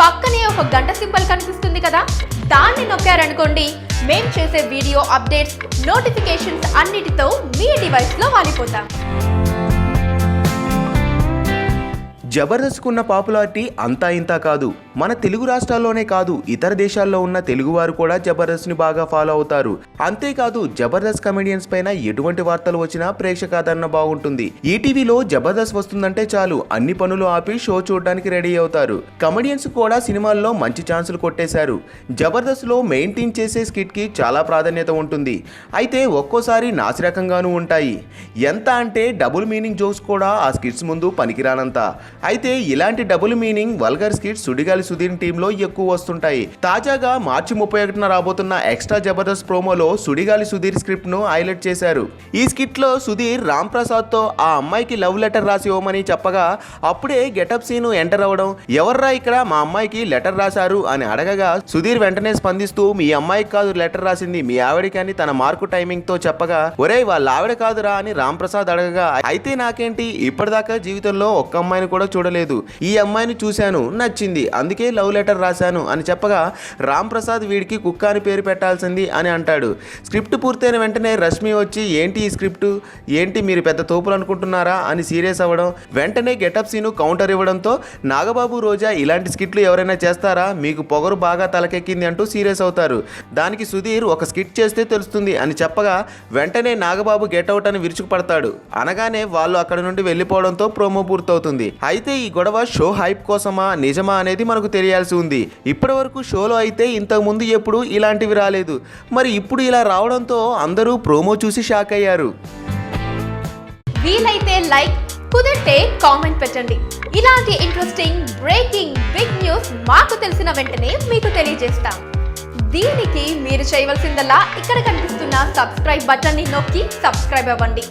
పక్కనే ఒక గంట సింబల్ కనిపిస్తుంది కదా, దాన్ని నొక్కారనుకోండి మేం చేసే వీడియో అప్డేట్స్, నోటిఫికేషన్స్ అన్నిటితో మీ డివైస్ లో వాలిపోతాం. జబర్దస్త్ కున్న పాపులారిటీ అంతా ఇంతా కాదు. మన తెలుగు రాష్ట్రాల్లోనే కాదు, ఇతర దేశాల్లో ఉన్న తెలుగువారు కూడా జబర్దస్త్ని బాగా ఫాలో అవుతారు. అంతేకాదు జబర్దస్త్ కమెడియన్స్ పైన ఎటువంటి వార్తలు వచ్చినా ప్రేక్షకాదరణ బాగుంటుంది. ఈటీవీలో జబర్దస్త్ వస్తుందంటే చాలు అన్ని పనులు ఆపి షో చూడడానికి రెడీ అవుతారు. కమెడియన్స్ కూడా సినిమాల్లో మంచి ఛాన్సులు కొట్టేశారు. జబర్దస్త్లో మెయింటైన్ చేసే స్కిట్ కి చాలా ప్రాధాన్యత ఉంటుంది. అయితే ఒక్కోసారి నాసిరకంగానూ ఉంటాయి. ఎంత అంటే డబుల్ మీనింగ్ జోక్స్ కూడా ఆ స్కిట్స్ ముందు పనికిరానంత. అయితే ఇలాంటి double meaning vulgar skits Sudigali Sudheer టీంలో ఎక్కువ వస్తుంటాయి. తాజాగా మార్చి 31న రాబోతున్న ఎక్స్ట్రా జబర్దస్త్ ప్రోమోలో సుడిగాలి సుధీర్ స్క్రిప్ట్ ను హైలైట్ చేశారు. ఈ స్కిట్ లో సుధీర్ రామ్ ప్రసాద్ తో ఆ అమ్మాయికి లవ్ లెటర్ రాసి ఇవ్వమని చెప్పగా అప్పుడే గెటప్ సీన్ ఎంటర్ అవ్వడం, ఎవర్రా ఇక్కడ మా అమ్మాయికి లెటర్ రాశారు అని అడగగా సుధీర్ వెంటనే స్పందిస్తూ మీ అమ్మాయికి కాదు లెటర్ రాసింది మీ ఆవిడకి అని తన మార్కు టైమింగ్ తో చెప్పగా, ఒరేయ్ వాళ్ళ ఆవిడ కాదురా అని రామ్ ప్రసాద్ అడగగా, అయితే నాకేంటి ఇప్పటిదాకా జీవితంలో ఒక్క అమ్మాయిని కూడా చూడలేదు, ఈ అమ్మాయిని చూశాను నచ్చింది అందుకే లవ్ లెటర్ రాశాను అని చెప్పగా రామ్ ప్రసాద్ వీడికి కుక్క అని పేరు పెట్టాల్సింది అని అంటాడు. స్క్రిప్ట్ పూర్తయిన వెంటనే రష్మి వచ్చి ఏంటి ఈ స్క్రిప్ట్, ఏంటి మీరు పెద్ద తోపులు అనుకుంటున్నారా అని సీరియస్ అవ్వడం, వెంటనే గెటప్ సీను కౌంటర్ ఇవ్వడంతో నాగబాబు రోజా ఇలాంటి స్కిట్లు ఎవరైనా చేస్తారా, మీకు పొగరు బాగా తలకెక్కింది అంటూ సీరియస్ అవుతారు. దానికి సుధీర్ ఒక స్కిట్ చేస్తే తెలుస్తుంది అని చెప్పగా వెంటనే నాగబాబు గెట్అవుట్ అని విరుచుకుపడతాడు. అనగానే వాళ్ళు అక్కడ నుండి వెళ్ళిపోవడంతో ప్రోమో పూర్తవుతుంది. అయితే ఈ గొడవ షో హైప్ కోసమా నిజమా అనేది మనకు తెలియాల్సి ఉంది. ఇప్పటి వరకు షోలో అయితే ఇంతకు ముందు ఎప్పుడు ఇలాంటివి రాలేదు. మరి ఇప్పుడు ఇలా రావడంతో అందరూ ప్రోమో చూసి షాక్ అయ్యారు. వీలైతే లైక్, కుదిరితే కామెంట్ పెట్టండి. ఇలాంటి ఇంట్రెస్టింగ్ బ్రేకింగ్ బిగ్ న్యూస్ మాకు తెలిసిన వెంటనే మీకు తెలియజేస్తాం. దీనికి మీరు చేయవలసిందల్లా ఇక్కడ కనిపిస్తున్న సబ్స్క్రైబ్ బటన్ ని నొక్కి సబ్స్క్రైబ్ అవ్వండి.